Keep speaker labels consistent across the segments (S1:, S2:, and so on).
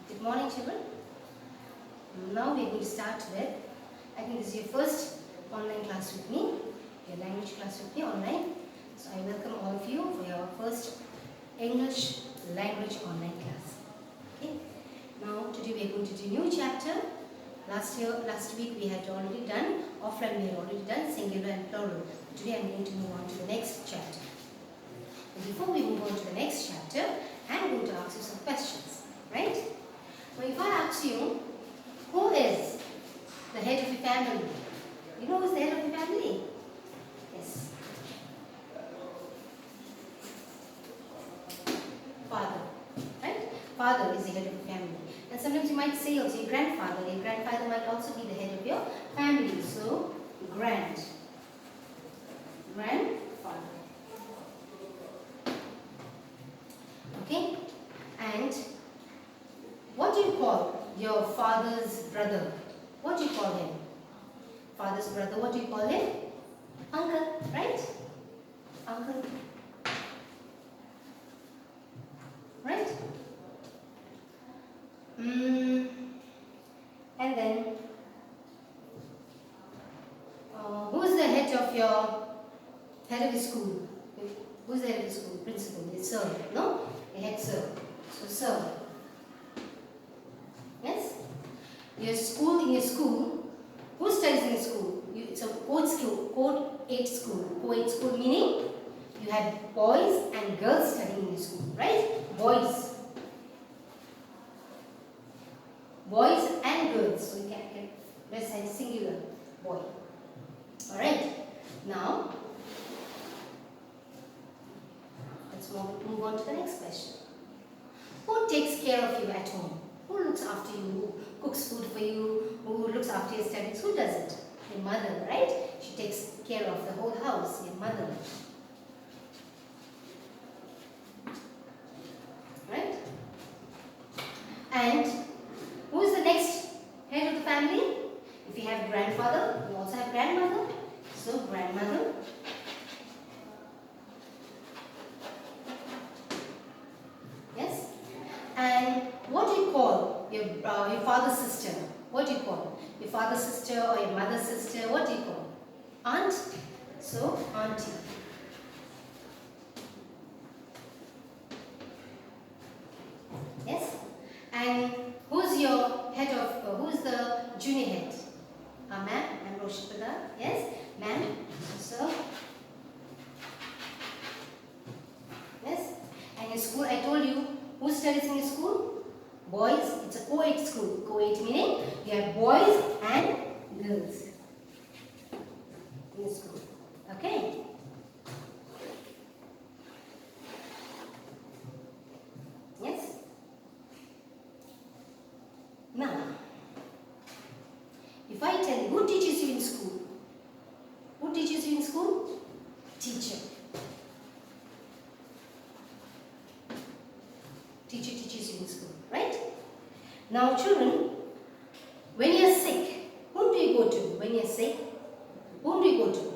S1: Good morning, children. Now we are going to start with, I think this is your first online class with me, your language class with me online. So I welcome all of you for your first English language online class. Okay. Now today we are going to do a new chapter. Last week we had already done, offline we had already done singular and plural. Today I am going to move on to the next chapter. And before we move on to the next chapter, I am going to ask you some questions, right? Now if I ask you, who is the head of your family? You know who is the head of your family? Yes. Father, right? Father is the head of your family. And sometimes you might say also your grandfather. Your grandfather might also be the head of your family. So, grandfather. Okay? And what do you call your father's brother? What do you call him? Father's brother, what do you call him? Uncle, right? Uncle. Right? And then, who is the head of your school? Who is the head of the school? Principal, it's sir, no? The head sir. So, sir. Yes? In your school, who studies in your school? It's a co-ed school meaning you have boys and girls studying in your school, right? Boys and girls. So you can let's say singular boy. Alright. Now let's move on to the next question. Who takes care of you at home? Who looks after you? Who cooks food for you? Who looks after your studies? Who does it? Your mother, right? She takes care of the whole house, your mother. Right? And who is the next head of the family? If you have grandfather, you also have grandmother. So, grandmother. Yes? And what do you call your father's sister? What do you call? Your father's sister or your mother's sister, what do you call? Aunt? So, auntie. Yes? And who's the junior head? Ma'am, I'm Roshipada. Yes? Ma'am? So, yes? And your school, I told you, who studies in your school? Boys. It's a co-ed school. Co-ed meaning you have boys and girls in the school. Okay? Yes? Now, if I tell you, who teaches you in school? Who teaches you in school? Teacher. Teacher teaches you in school, right? Now, children, when you are sick, whom do you go to? When you are sick, whom do you go to?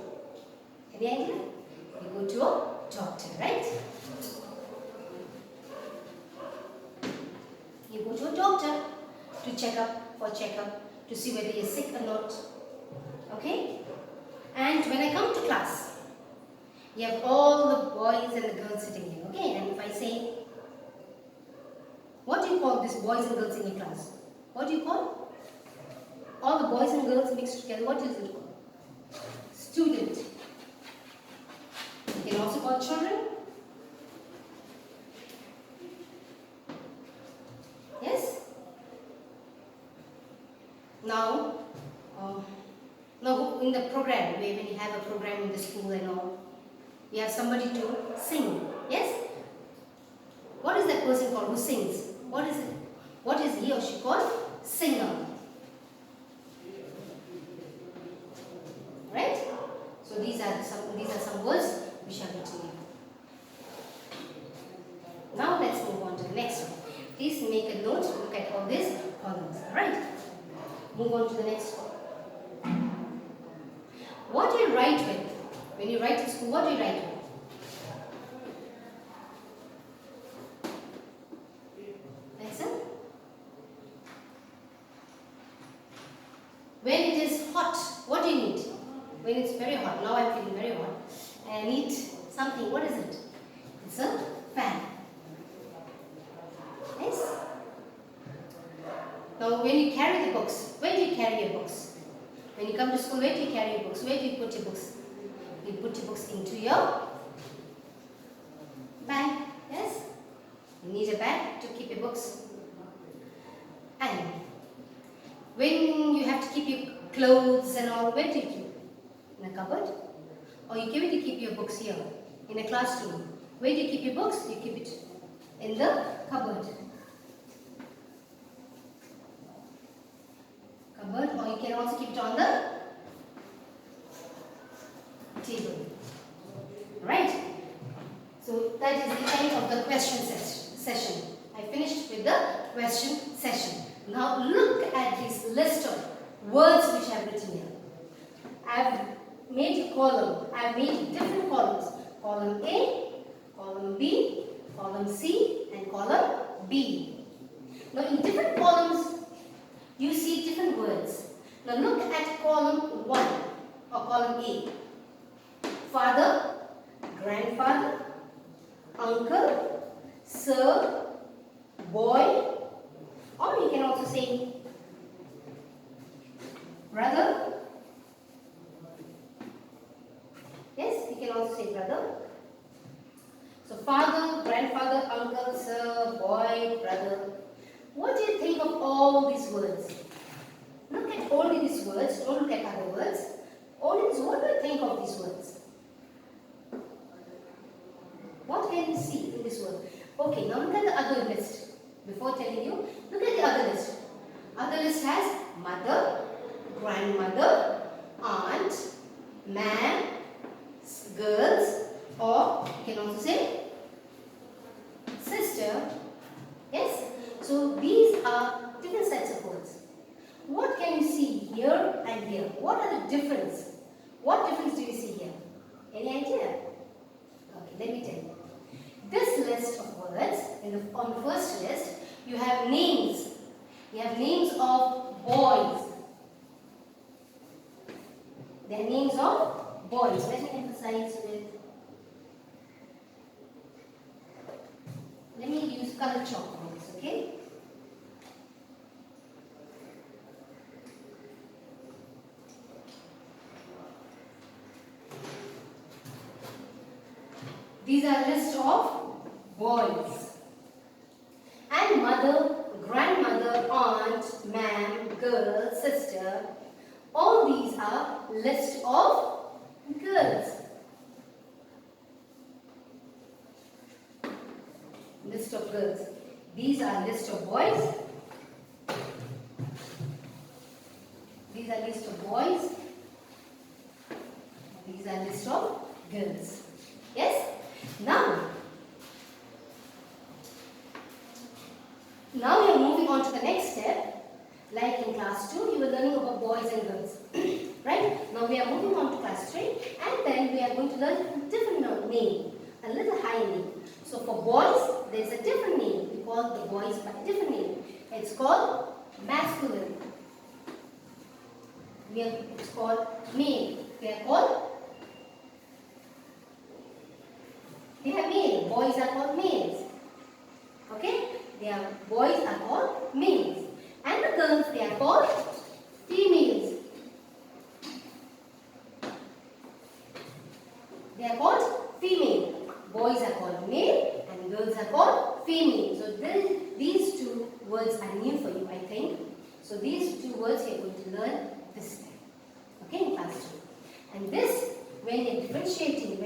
S1: Any idea? You go to a doctor, right? You go to a doctor to check up, to see whether you're sick or not. Okay? And when I come to class, you have all the boys and the girls sitting here. Okay? And if I say, what do you call these boys and girls in your class? What do you call? All the boys and girls mixed together, what is it called? Student. You can also call children. Yes? Now in the program, when you have a program in the school and all, you have somebody to sing. Yes? What is that person called who sings? What is it? What is he or she called? Singer. Right? So these are some words we shall be to you. Now let's move on to the next one. Please make a note, look at all these columns. Alright? Move on to the next one. What do you write with? When you write in school, what do you write with? When it is hot, what do you need? When it's very hot, now I'm feeling very hot, and I need something. What is it? It's a fan. Yes? Now when you carry the books, where do you carry your books? When you come to school, where do you carry your books? Where do you put your books? You put your books into your bag. Yes? You need a bag to keep your books. And when you have to keep your clothes and all, where do you keep? In a cupboard? Or you keep it to keep your books here in a classroom? Where do you keep your books? You keep it in the cupboard. Cupboard, or you can also keep it on the table. Right? So that is the end of the question session. I finished with the question session. Now look at this list of words which I have written here. I have made a column. I have made different columns. Column A, column B, column C, and column B. Now in different columns, you see different words. Now look at column 1 or column A. Father, grandfather, uncle, sir, boy, or you can also say brother. Yes, you can also say brother. So father, grandfather, uncle, sir, boy, brother. What do you think of all these words? Look at only these words, don't look at other words. Only this, what do you think of these words? What can you see in this word? Okay, now look at the other list. Before telling you, look at the other list. Other list has mother, grandmother, aunt, man, girls, or you can also say sister. Yes? So these are different sets of words. What can you see here and here? What are the difference? What difference do you see here? Any idea? Okay, let me tell you. This list of words, on the first list, you have names. You have names of boys. They are names of boys. Let me emphasize with. Let me use color chalk for this, okay? These are list of boys. And mother, grandmother, aunt, ma'am, girl, sister. All these are list of girls. List of girls. These are list of boys. These are list of boys. These are list of girls. Yes? Now we are moving on to the next step. Like in class 2, you were learning about boys and girls. Right? Now we are moving on to class 3, and then we are going to learn a different name, a little higher name. So for boys, there is a different name. We call the boys by a different name. It's called masculine. It's called male. They are called. They are male. Boys are called males. Okay? Boys are called males. And the girls, they are called females. They are called female. Boys are called male and girls are called female. So these two words are new for you, I think. So these two words you are going to learn this time. Okay, in class 2. And this, when you're differentiating,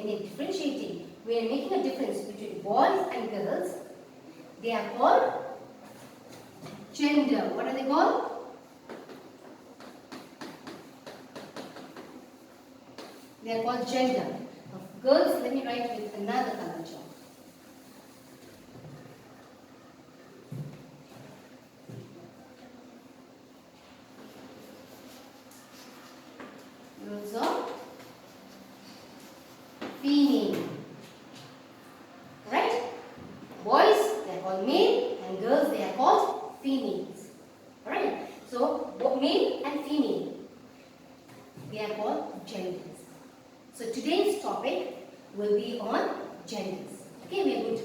S1: we are making a difference between boys and girls. They are called gender. What are they called? They are called gender. Now, girls, let me write with another color chalk. Girls are female. Right? Boys, they are called male, and girls, they are called females. Alright? So, male and female.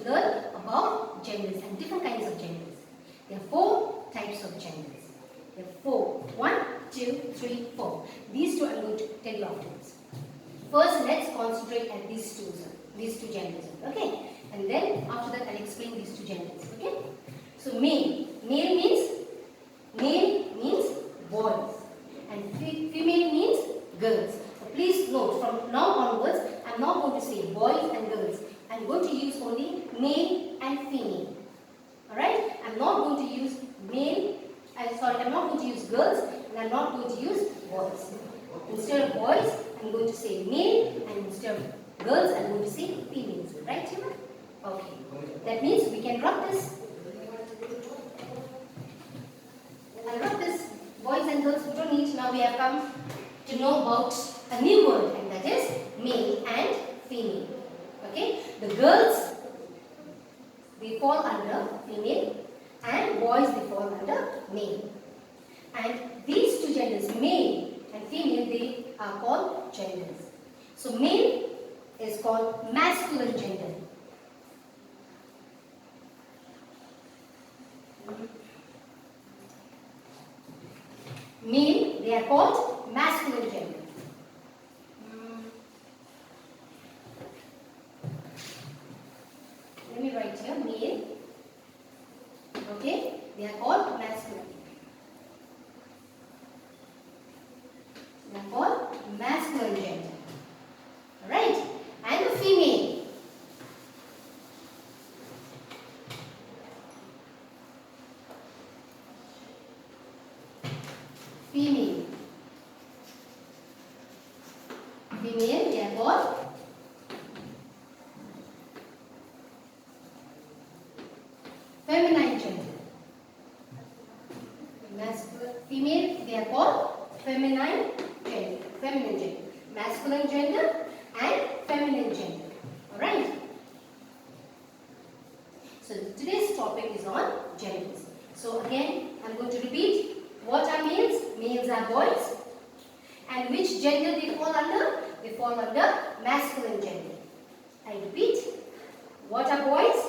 S1: learn about genders and different kinds of genders. There are 4 types of genders. There are 4. 1, 2, 3, 4. These 2 I'm going to tell you afterwards. First, let's concentrate at these two genders. Okay? And then after that, I'll explain these 2 genders. Okay? So male. Male means boys, and female means girls. So please note, from now onwards, I'm not going to say boys and girls. I'm going to use only male and female. Alright? I'm not going to use I'm not going to use girls, and I'm not going to use boys. Instead of boys, I'm going to say male, and instead of girls, I'm going to say females. Right, children? Okay. That means we can rub this. I'll rub this. Boys and girls, we don't need. Now we have come to know about a new word, and that is male and female. Okay? The girls, they fall under female, and boys, they fall under male. And these 2 genders, male and female, they are called genders. So male is called masculine gender. Male, they are called masculine gender. Let me write here, male. Okay, they are called masculine. They are called masculine gender. Alright, and the female. Female, they are called feminine gender. Female, they are called feminine gender. Masculine gender and feminine gender. Alright. So today's topic is on genders. So again, I'm going to repeat. What are males? Males are boys. And which gender they fall under? They fall under masculine gender. I repeat. What are boys?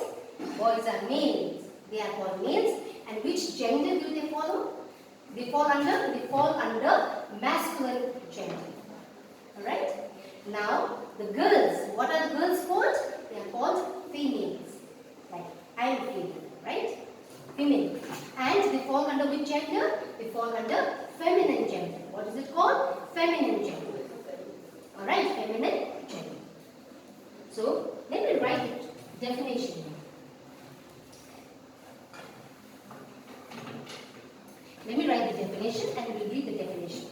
S1: Boys are males. They are called males. And which gender do they follow? They fall under masculine gender. Alright? Now, the girls. What are the girls called? They are called females. Like, I am female. Right? Female. And they fall under which gender? They fall under feminine gender. What is it called? Feminine gender. Alright, feminine gender. So, let me write the definition. Let me write the definition and we will read the definition.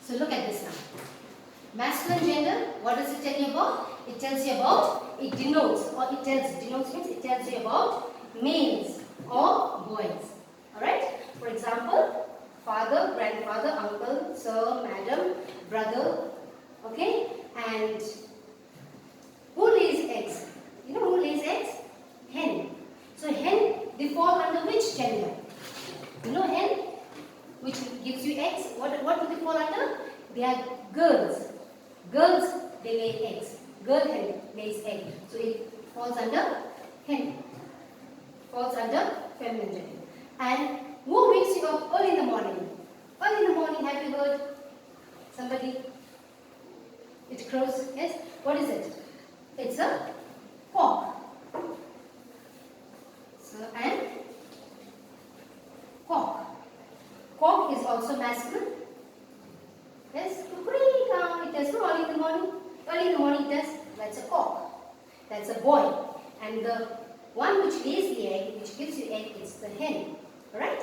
S1: So look at this now. Masculine gender, what does it tell you about? It tells you about, it denotes means it tells you about males or boys. Alright? For example, father, grandfather, uncle, sir, madam, brother. Okay? And who lays eggs? You know who lays eggs? Hen. So hen, they fall under which gender? You know hen, which gives you eggs. What do they fall under? They are girls. Girls, they lay eggs. Girl hen lays egg. So it falls under hen. Falls under feminine gender. And who wakes you up early in the morning? Early in the morning, have you heard somebody? It crows, yes? What is it? It's a cock. So, and cock. Cock is also masculine. Yes? It does no early in the morning. Early in the morning it does. That's a cock. That's a boy. And the one which lays the egg, which gives you egg, is the hen. Alright?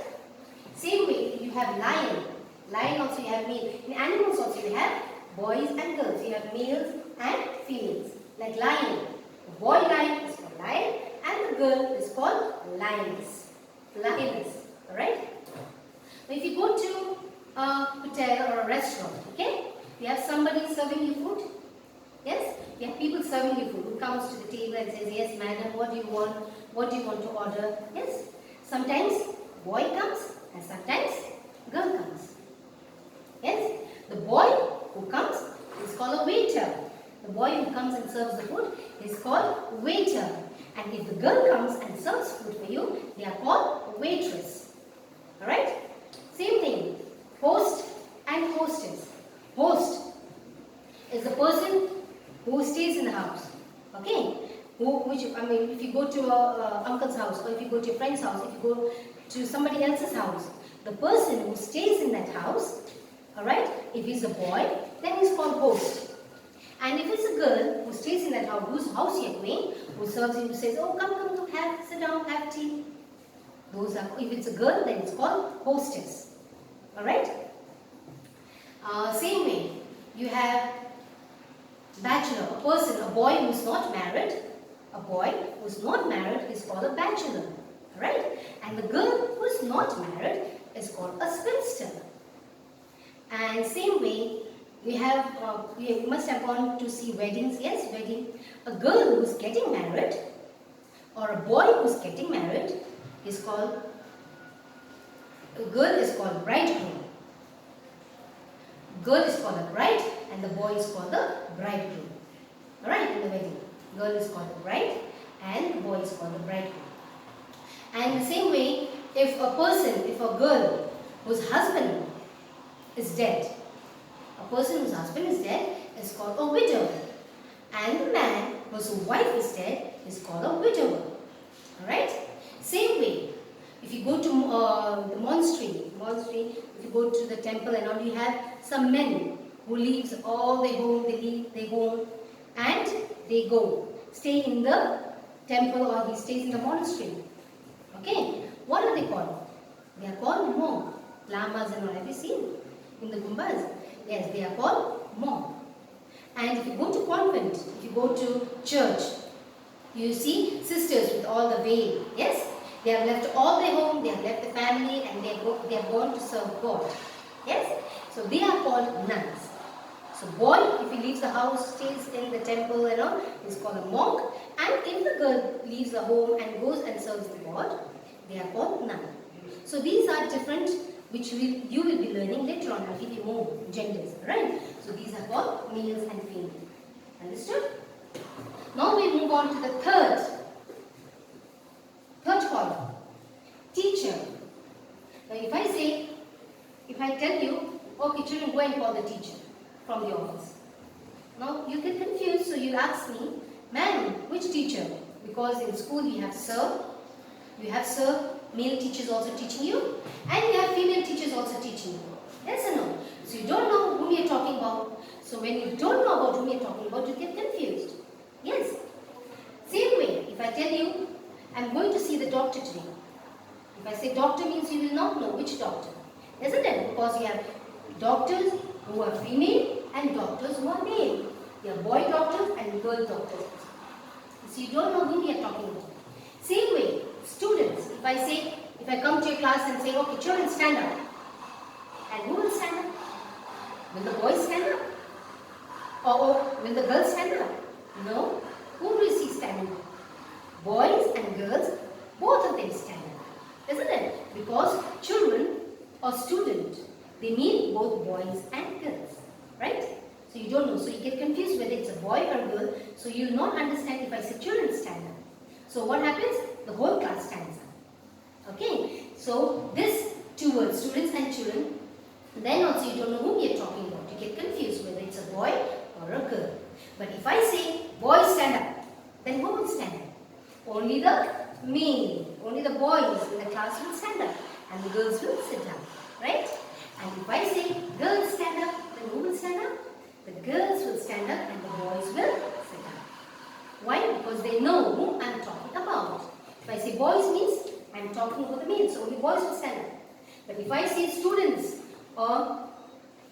S1: Same way, you have lion. Lion also you have male. In animals also you have boys and girls. You have males and females. Like lion. The boy lion is called lion and the girl is called lioness. Lioness. Alright? Now if you go to a hotel or a restaurant, okay? You have somebody serving you food. Yes? You have people serving you food who comes to the table and says, yes madam, what do you want? What do you want to order? Yes? Sometimes boy comes and sometimes girl comes. Yes? The boy who comes is called a waiter. The boy who comes and serves the food is called waiter. And if the girl comes and serves food for you, they are called waitress. Alright? Same thing. Host and hostess. Host is the person who stays in the house. Okay? If you go to a uncle's house, or if you go to your friend's house, if you go to somebody else's house, the person who stays in that house, alright, if he's a boy, then he's called host. And if it's a girl who stays in that house, whose house you're going, who serves you, who says, oh come, sit down, have tea. Those are, if it's a girl, then it's called hostess. Alright? Same way, you have bachelor, a person, a boy who's not married. A boy who's not married is called a bachelor. Alright? And the girl who's not married is called a spinster. And same way, we must have gone to see weddings. Yes, wedding. A girl who's getting married or a boy who's getting married is called, a girl is called bridegroom. Girl is called a bride and the boy is called the bridegroom. Alright, in the wedding. Girl is called the bride and the boy is called the bridegroom. And the same way, if a girl whose husband is dead, a person whose husband is dead is called a widow. And the man whose wife is dead is called a widower. Alright? Same way, if you go to the monastery, if you go to the temple and all, you have some men who leaves all their home, they leave their home and they go, stay in the temple or he stays in the monastery. Okay? What are they called? They are called monk. Lamas and all, have you seen? In the Gumbas? Yes, they are called monk. And if you go to convent, if you go to church, you see sisters with all the veil. Yes? They have left all their home, they have left the family and they have gone to serve God. Yes? So they are called nuns. So boy, if he leaves the house, stays in the temple and all, is called a monk. And if the girl leaves the home and goes and serves the God, they are called nun. So these are different, which you will be learning later on. I'll give you more genders, right? So these are called males and females. Understood? Now we move on to the third column. Teacher. Now if I tell you, okay children, go and call the teacher from the office. Now you get confused, so you ask me, ma'am, which teacher? Because in school you have sir, male teachers also teaching you, and you have female teachers also teaching you. Yes or no? So you don't know whom you're talking about. So when you don't know about whom you're talking about, you get confused. Yes. Same way, if I tell you, I'm going to see the doctor today. If I say doctor means you will not know which doctor. Isn't it? Because you have doctors who are female and doctors who are male. You have boy doctors and girl doctors. So you don't know whom you are talking about. Same way, students. If I come to your class and say, okay, children stand up. And who will stand up? Will the boys stand up? Or will the girls stand up? No. Who will you see standing up? Boys and girls, both of them stand up. Isn't it? Because children or student, they mean both boys and girls. Right? So you don't know. So you get confused whether it's a boy or girl. So you will not understand if I say children stand up. So what happens? The whole class stands up. Okay? So this two words, students and children, Then also you don't know whom you're talking about. You get confused whether it's a boy or a girl. But if I say, boys stand up, then who will stand up? Only the male, only the boys in the class will stand up and the girls will sit down, right? And if I say, girls stand up, then who will stand up? The girls will stand up and the boys will sit up. Why? Because they know whom I'm talking about. If I say boys means I'm talking about the males, so only boys will stand up. But if I say students or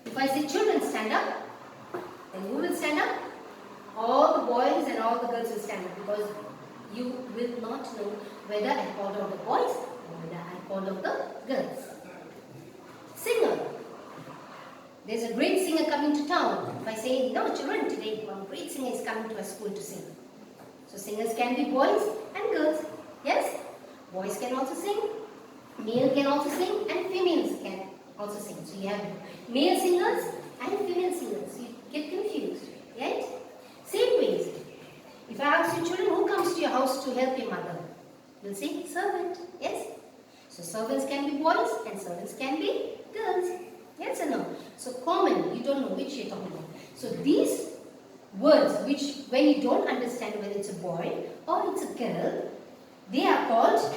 S1: if I say children stand up, then who will stand up? All the boys and all the girls will stand up, because you will not know whether I called out the boys or whether I called out the girls. Singer. There's a great singer coming to town. If I say, no children, today one great singer is coming to our school to sing. So singers can be boys and girls. Yes? Boys can also sing, male can also sing, and females can also sing. So you have male singers and female singers. You get confused, right? Same ways. If I ask you children, who comes to your house to help your mother? You'll say servant. Yes? So servants can be boys and servants can be girls. Yes or no? So common, you don't know which you're talking about. So these words which when you don't understand whether it's a boy or it's a girl, they are called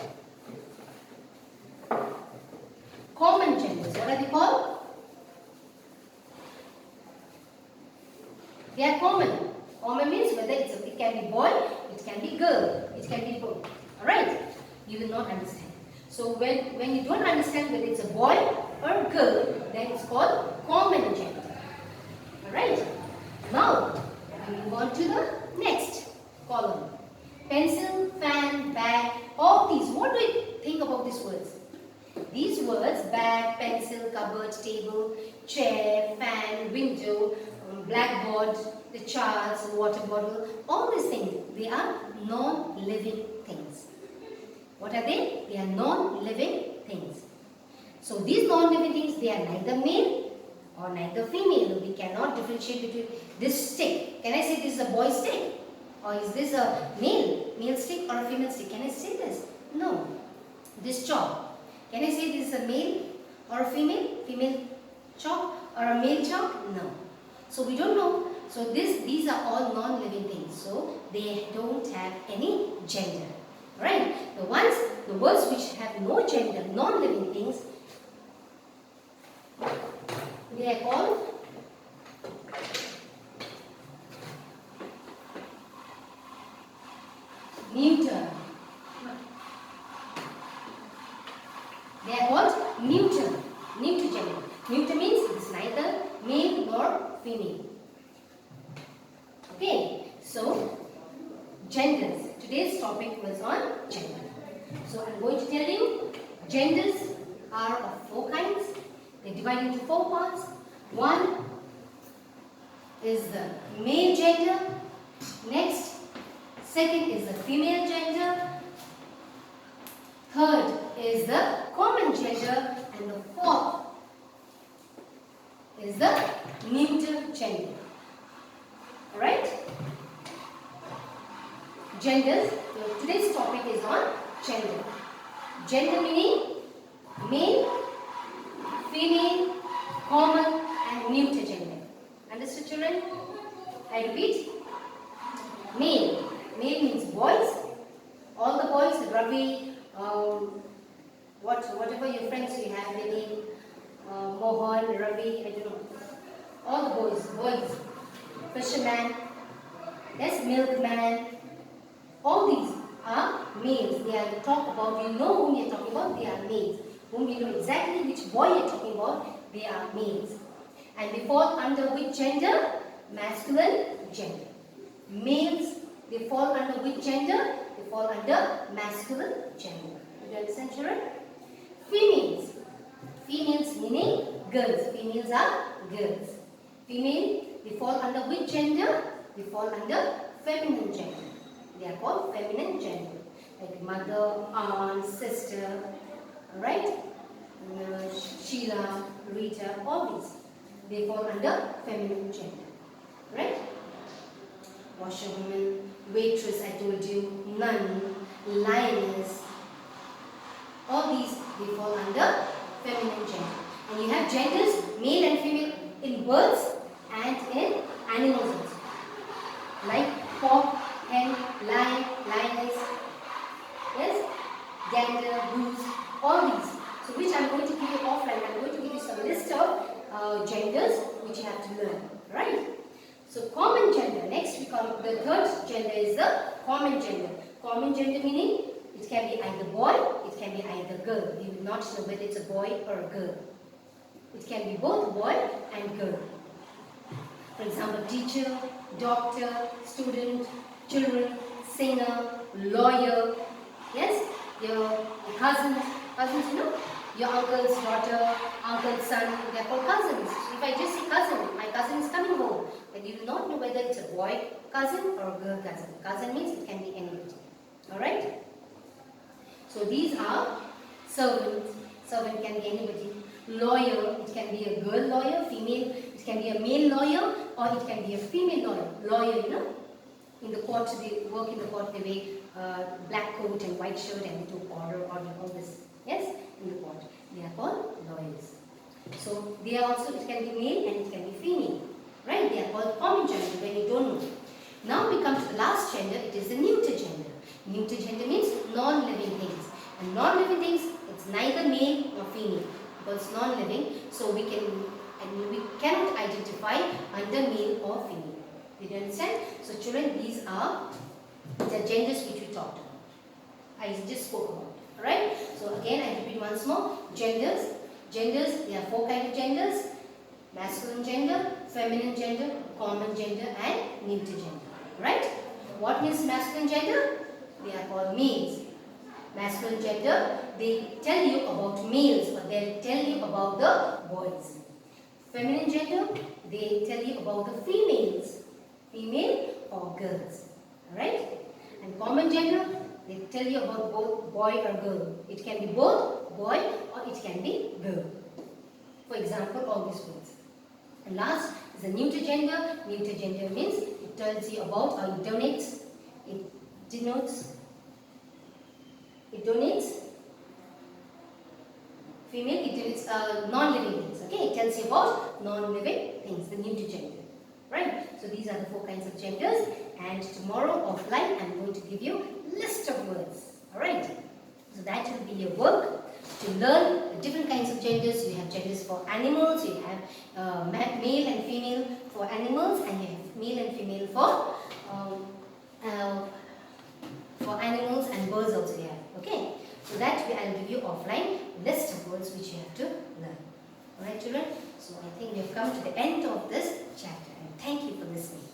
S1: common genders. What are they called? They are common. Common means whether it can be boy, it can be girl, it can be both. Alright? You will not understand. So when you don't understand whether it's a boy or a girl, then it's called common gender. Alright? Now, we move on to the next column. Pencil, fan, bag, all these. What do you think about these words? These words, bag, pencil, cupboard, table, chair, fan, window, blackboard, the charts, water bottle, all these things, they are non-living things. What are they? They are non-living things. So these non-living things, they are neither male or neither female. We cannot differentiate between this stick. Can I say this is a boy stick? Or is this a male stick or a female stick? Can I say this? No. This chalk. Can I say this is a male or a female chalk or a male chalk? No. So we don't know. So these are all non-living things. So they don't have any gender. Alright? The words which have no gender, non-living things, they are called neuter. They are called neuter. Neuter gender. Neuter means it is neither male nor female. Okay, so genders. Today's topic was on gender. So I'm going to tell you, genders are of 4 kinds. They divide into 4 parts. One is the male gender. Next, second is the female gender. Third is the common gender. And the fourth is the neuter gender. Alright? Genders. So today's topic is on gender. Gender meaning male, female, common and neuter gender. Understood children? I repeat. Male. Male means boys. All the boys, Ravi, whatever your friends you have, they name Mohan, Ravi, I don't know. All the boys. Fisherman, yes, milkman. All these are males. They are talk about, you know whom you are talking about, they are males. Whom you know exactly which boy you are talking about, they are males. And they fall under which gender? Masculine gender. Males, they fall under which gender? They fall under masculine gender. Do you understand children? Females. Females meaning girls. Females are girls. Female, they fall under which gender? They fall under feminine gender. They are called feminine gender. Like mother, aunt, sister, alright? Sheila, Rita, all these. They fall under feminine gender. Right? Washerwoman, waitress, I told you, nun, lioness. All these, they fall under feminine gender. And you have genders, male and female, in birds and in animals also. Like cock, hen, lion, lioness. Yes? Gander, goose, all these. So which I am going to give you offline. I am going to give you some list of genders which you have to learn. Right? So common gender. Next we come, the third gender is the common gender. Common gender meaning it can be either boy, it can be either girl. You will not know whether it's a boy or a girl. It can be both boy and girl. For example, teacher, doctor, student, children, singer, lawyer. Yes? Your cousins, you know? Your uncle's daughter, uncle's son, they are called cousins. So if I just say cousin, my cousin is coming home, then you will not know whether it's a boy cousin or a girl cousin. Cousin means it can be anybody. Alright? So these are servants. Servant can be anybody. Lawyer, it can be a girl lawyer, female, it can be a male lawyer, or it can be a female lawyer. Lawyer, you know, in the court, they work in the court, they wear black coat and white shirt and they do order all this. Yes, in the court. They are called lawyers. So they are also, it can be male and it can be female. Right? They are called common gender when you don't know. Now we come to the last gender, it is the neuter gender. Neuter gender means non-living things. And non-living things, it's neither male nor female. Because it's non-living, so we cannot identify under male or female. Did you understand? So children, these are the genders which we talked about. I just spoke about. Alright? So again I repeat once more. Genders. Genders, there are 4 kinds of genders. Masculine gender, feminine gender, common gender and neuter gender. Right? What means masculine gender? They are called males. Masculine gender, they tell you about males, but they tell you about the boys. Feminine gender, they tell you about the females, female or girls. Alright? And common gender, they tell you about both boy or girl. It can be both boy or it can be girl. For example, all these words. And last is the neuter gender. Neuter gender means it tells you about or it donates, it denotes, it donates female, it denotes non-living things. Okay, it tells you about non-living things, the neuter gender. Right? So these are the 4 kinds of genders. And tomorrow offline, I am going to give you a list of words. Alright? So that will be your work to learn the different kinds of genders. You have genders for animals, you have male and female for animals, and you have male and female for animals and birds also you have. Okay? So that I will give you offline list of words which you have to learn. Alright children? So I think we have come to the end of this chapter and thank you for listening.